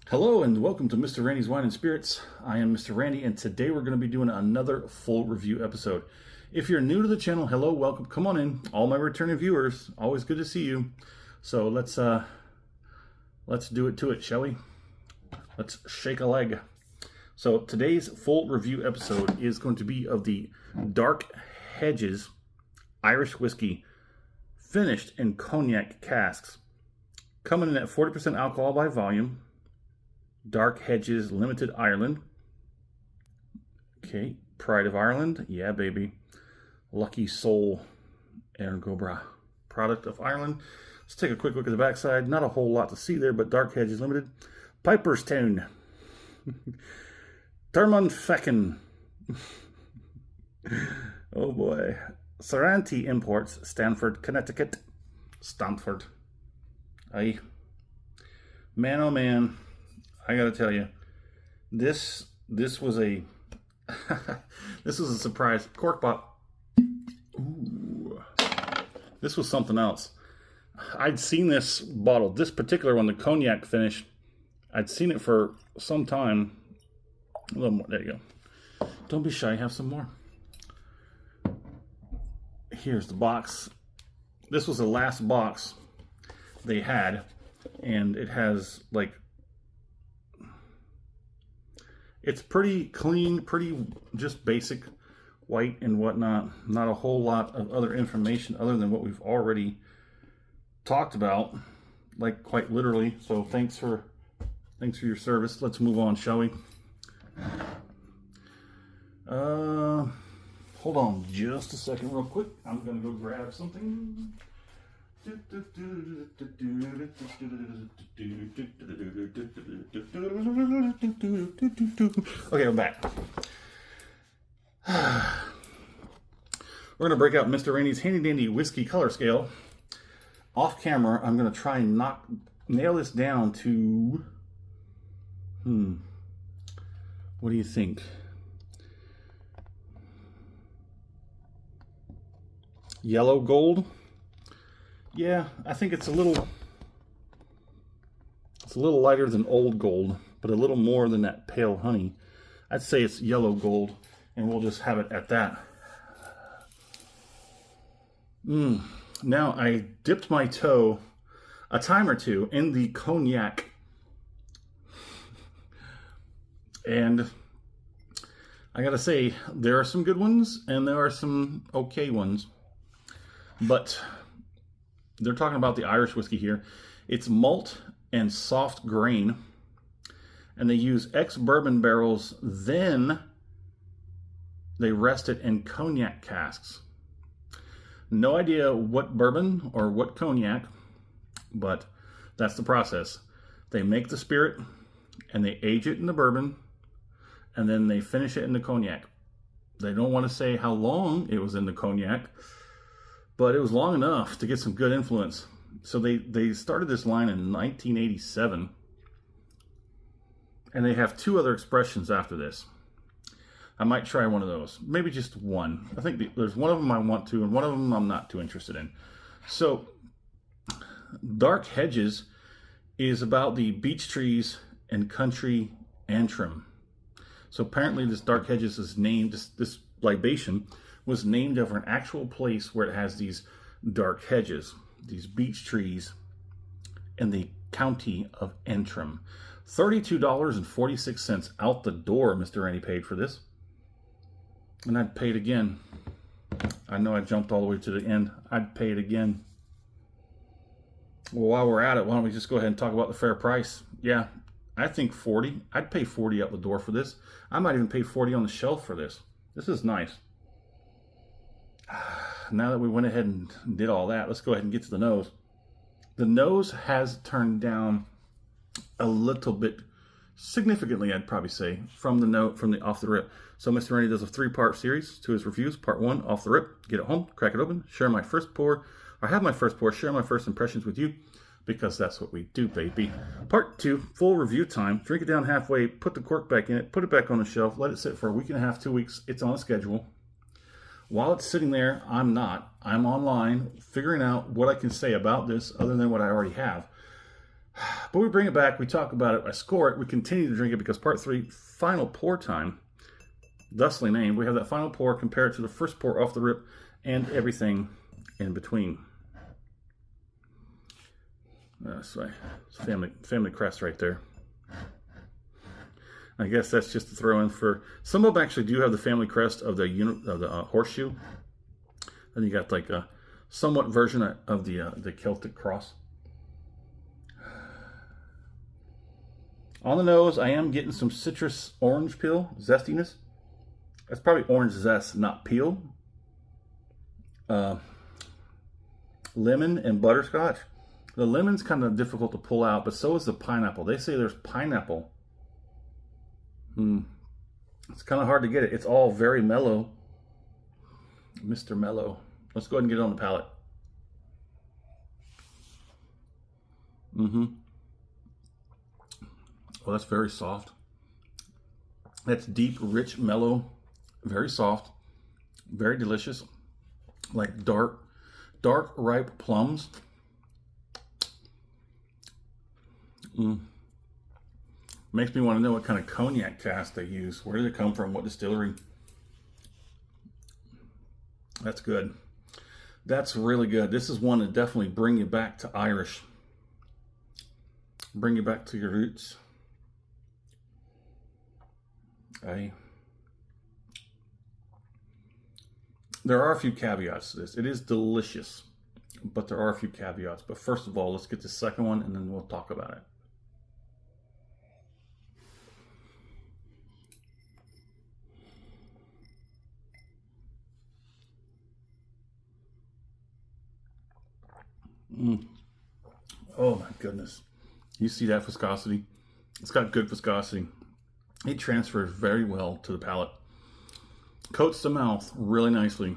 Hello and welcome to Mr. Randy's Wine and Spirits. I am Mr. Randy and today we're going to be doing another full review episode. If you're new to the channel, hello, welcome, come on in. All my returning viewers, always good to see you. So let's do it to it, shall we? Let's shake a leg. So today's full review episode is going to be of the Dark Hedges Irish whiskey finished in cognac casks. Coming in at 40% alcohol by volume. Dark Hedges Limited Ireland. Okay, Pride of Ireland. Yeah, baby. Lucky Soul Ergobra. Product of Ireland. Let's take a quick look at the backside. Not a whole lot to see there, but Dark Hedges Limited. Piperstown. Termon Fecken. Oh boy. Saranti Imports. Stanford, Connecticut. Stanford. Aye. Man, oh man. I gotta tell you, this was a this was a surprise. Cork pop. Ooh. This was something else. I'd seen this bottle, this particular one, the cognac finish. I'd seen it for some time. A little more. There you go. Don't be shy. Have some more. Here's the box. This was the last box they had, and it has like. It's pretty clean, pretty just basic white and whatnot. Not a whole lot of other information other than what we've already talked about, like quite literally. So thanks for your service. Let's move on, shall we? Hold on just a second real quick. I'm gonna go grab something. Okay, I'm back. We're going to break out Mr. Randy's handy dandy whiskey color scale. Off camera, I'm going to try and nail this down to, what do you think? Yellow gold? Yeah, I think it's a little lighter than old gold, but a little more than that pale honey. I'd say it's yellow gold, and we'll just have it at that. Now, I dipped my toe a time or two in the cognac, and I gotta say, there are some good ones, and there are some okay ones, but they're talking about the Irish whiskey here. It's malt and soft grain, and they use ex-bourbon barrels, then they rest it in cognac casks. No idea what bourbon or what cognac, but that's the process. They make the spirit, and they age it in the bourbon, and then they finish it in the cognac. They don't want to say how long it was in the cognac, but it was long enough to get some good influence. So they started this line in 1987. And they have two other expressions after this. I might try one of those. Maybe just one. I think there's one of them I want to, and one of them I'm not too interested in. So, Dark Hedges is about the beech trees and country Antrim. So apparently this Dark Hedges is named, this libation was named after an actual place where it has these dark hedges, these beech trees in the county of Antrim. $32.46 out the door, Mr. Randy paid for this. And I'd pay it again. I know I jumped all the way to the end. I'd pay it again. Well, while we're at it, why don't we just go ahead and talk about the fair price? Yeah, I think 40. I'd pay 40 out the door for this. I might even pay 40 on the shelf for this. This is nice. Now that we went ahead and did all that, let's go ahead and get to the nose. The nose has turned down a little bit, significantly, I'd probably say, from the off the rip. So Mr. Randy does a 3-part series to his reviews. Part 1, off the rip, get it home, crack it open, share my first pour, or have my first pour, share my first impressions with you, because that's what we do, baby. Part 2, full review time, drink it down halfway, put the cork back in it, put it back on the shelf, let it sit for a week and a half, 2 weeks. It's on a schedule. While it's sitting there, I'm online figuring out what I can say about this other than what I already have. But we bring it back, we talk about it, I score it, we continue to drink it because part 3, final pour time, thusly named. We have that final pour compared to the first pour off the rip and everything in between. That's right. It's family crest right there. I guess that's just to throw in for some of them. Actually, do have the family crest of the horseshoe. Then you got like a somewhat version of the Celtic cross. On the nose, I am getting some citrus orange peel zestiness. That's probably orange zest, not peel. Lemon and butterscotch. The lemon's kind of difficult to pull out, but so is the pineapple. They say there's pineapple. It's kind of hard to get it. It's all very mellow. Mr. Mellow. Let's go ahead and get it on the palate. Well, that's very soft. That's deep, rich, mellow, very soft, very delicious. Like dark, ripe plums. Makes me want to know what kind of cognac cask they use. Where did it come from? What distillery? That's good. That's really good. This is one to definitely bring you back to Irish. Bring you back to your roots. There are a few caveats to this. It is delicious, but there are a few caveats. But first of all, let's get the second one and then we'll talk about it. Oh my goodness. You see that viscosity? It's got good viscosity. It transfers very well to the palate. Coats the mouth really nicely.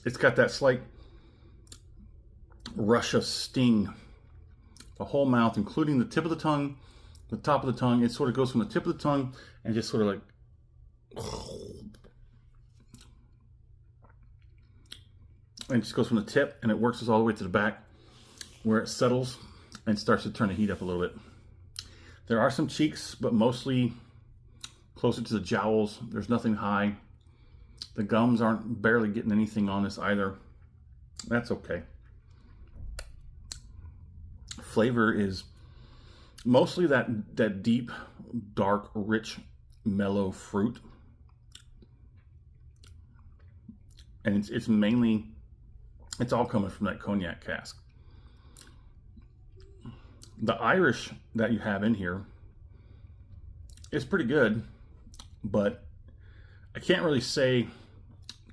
It's got that slight rush of sting. The whole mouth, including the tip of the tongue, the top of the tongue. It sort of goes from the tip of the tongue and just sort of like... And it just goes from the tip and it works all the way to the back where it settles and starts to turn the heat up a little bit. There are some cheeks, but mostly closer to the jowls. There's nothing high. The gums aren't barely getting anything on this either. That's okay. Flavor is mostly that deep, dark, rich, mellow fruit. And it's mainly, it's all coming from that cognac cask. The Irish that you have in here is pretty good, but I can't really say,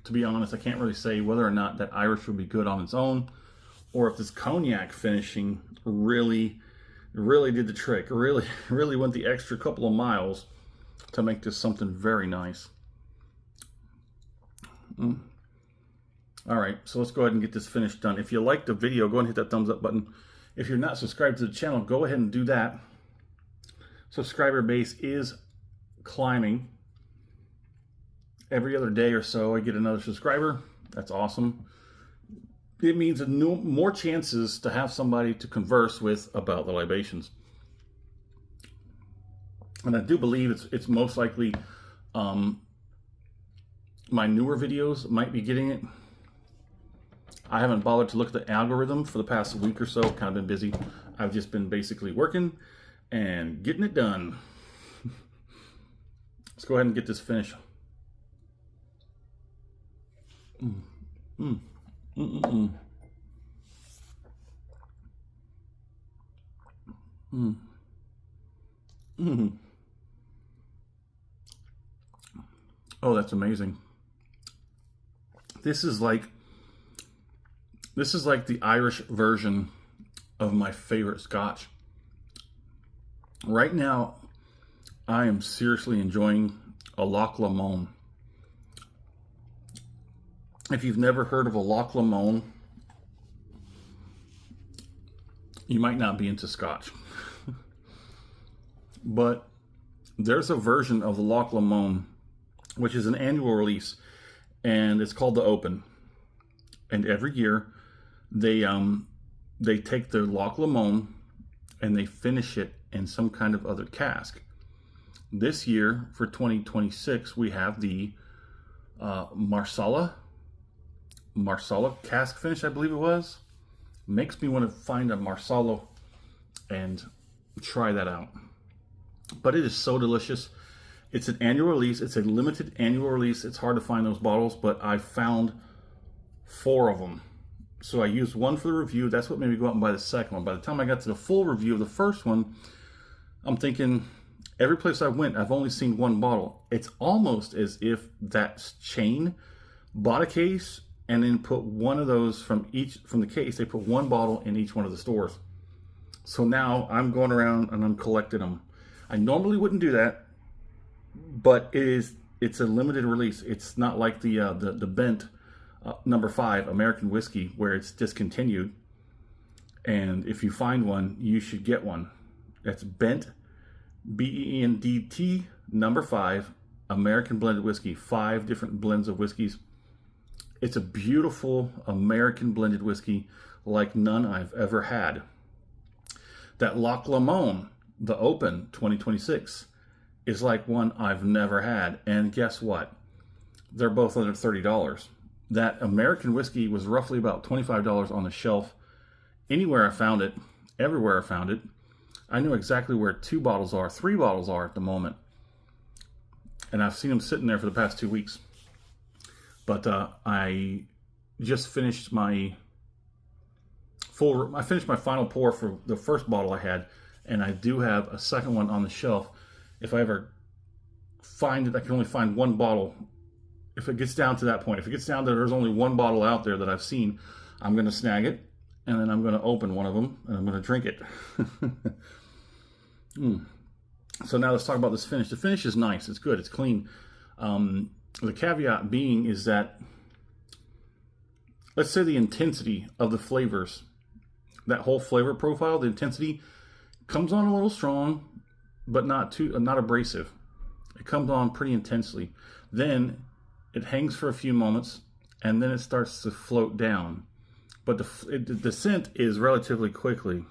to be honest, I can't really say whether or not that Irish would be good on its own, or if this cognac finishing really did the trick, really went the extra couple of miles to make this something very nice. All right, so let's go ahead and get this finished done. If you liked the video, go ahead and hit that thumbs up button. If you're not subscribed to the channel, go ahead and do that. Subscriber base is climbing. Every other day or so, I get another subscriber. That's awesome. It means more chances to have somebody to converse with about the libations. And I do believe it's most likely my newer videos might be getting it. I haven't bothered to look at the algorithm for the past week or so. Kind of been busy. I've just been basically working and getting it done. Let's go ahead and get this finished. Oh, that's amazing. This is like the Irish version of my favorite scotch. Right now, I am seriously enjoying a Loch Lomond. If you've never heard of a Loch Lomond, you might not be into scotch. But there's a version of the Loch Lomond, which is an annual release, and it's called the Open. And every year, they take the Loch Lomond and they finish it in some kind of other cask. This year, for 2026, we have the Marsala cask finish, I believe it was. Makes me want to find a Marsala and try that out. But it is so delicious. It's an annual release. It's a limited annual release. It's hard to find those bottles, but I found 4 of them. So I used one for the review. That's what made me go out and buy the second one. By the time I got to the full review of the first one, I'm thinking, every place I went, I've only seen one bottle. It's almost as if that chain bought a case and then put one of those from the case. They put one bottle in each one of the stores. So now I'm going around and I'm collecting them. I normally wouldn't do that, but it's a limited release. It's not like the Bent number 5 American whiskey where it's discontinued. And if you find one, you should get one. That's Bent, BENDT number 5 American blended whiskey. 5 different blends of whiskeys. It's a beautiful American blended whiskey like none I've ever had. That Loch Lomond, the Open 2026, is like one I've never had. And guess what? They're both under $30. That American whiskey was roughly about $25 on the shelf. Anywhere I found it, everywhere I found it, I know exactly where 2 bottles are, 3 bottles are at the moment. And I've seen them sitting there for the past 2 weeks. But I just finished my final pour for the first bottle I had, and I do have a second one on the shelf. If I ever find it, I can only find one bottle. If it gets down to that point, if it gets down to there's only one bottle out there that I've seen, I'm going to snag it, and then I'm going to open one of them, and I'm going to drink it. So now let's talk about this finish. The finish is nice. It's good. It's clean. The caveat being is that, let's say the intensity of the flavors, that whole flavor profile, the intensity comes on a little strong, but not abrasive. It comes on pretty intensely. Then it hangs for a few moments, and then it starts to float down. But the descent is relatively quickly.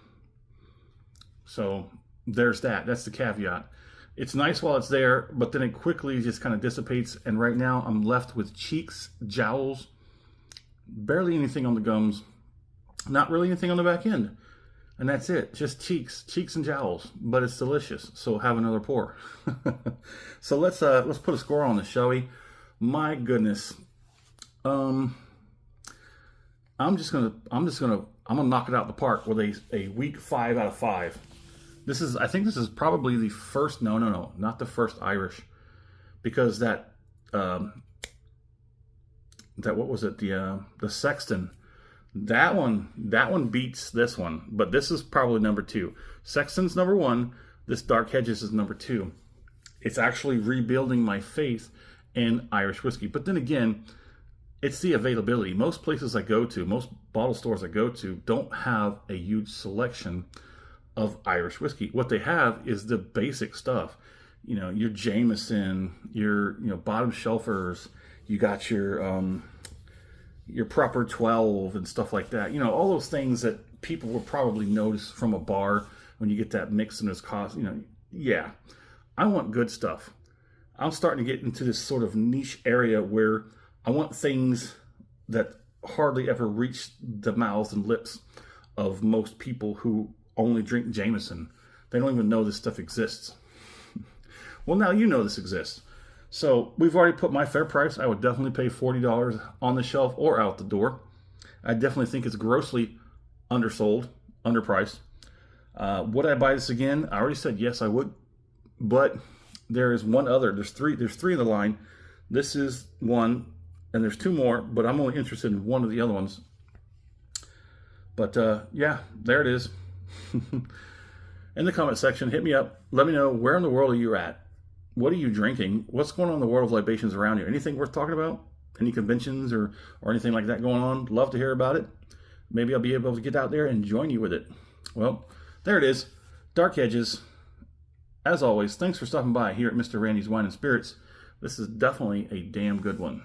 So there's that. That's the caveat. It's nice while it's there, but then it quickly just kind of dissipates. And right now I'm left with cheeks, jowls, barely anything on the gums, not really anything on the back end. And that's it. Just cheeks and jowls, but it's delicious. So have another pour. So let's put a score on this, shall we? My goodness. I'm gonna knock it out the park with a weak 5 out of 5. I think this is probably the first, no, not the first Irish, because that what was it? The Sexton, that one beats this one, but this is probably number 2. Sexton's number 1. This Dark Hedges is number 2. It's actually rebuilding my faith in Irish whiskey. But then again, it's the availability. Most places I go to, most bottle stores I go to, don't have a huge selection of Irish whiskey. What they have is the basic stuff. You know, your Jameson, your bottom shelfers. You got your proper 12 and stuff like that. All those things that people will probably notice from a bar when you get that mix and it's cost. Yeah, I want good stuff. I'm starting to get into this sort of niche area where I want things that hardly ever reach the mouths and lips of most people who only drink Jameson. They don't even know this stuff exists. Well, now you know this exists. So we've already put my fair price. I would definitely pay $40 on the shelf or out the door. I definitely think it's grossly undersold, underpriced. Would I buy this again? I already said yes, I would. But there is one other. There's three in the line. This is one, and there's 2 more, but I'm only interested in one of the other ones. But yeah, there it is. In the comment section, hit me up. Let me know, where in the world are you at? What are you drinking? What's going on in the world of libations around you? Anything worth talking about? Any conventions or anything like that going on? Love to hear about it. Maybe I'll be able to get out there and join you with it. Well, there it is. Dark Hedges. As always, thanks for stopping by here at Mr. Randy's Wine and Spirits. This is definitely a damn good one.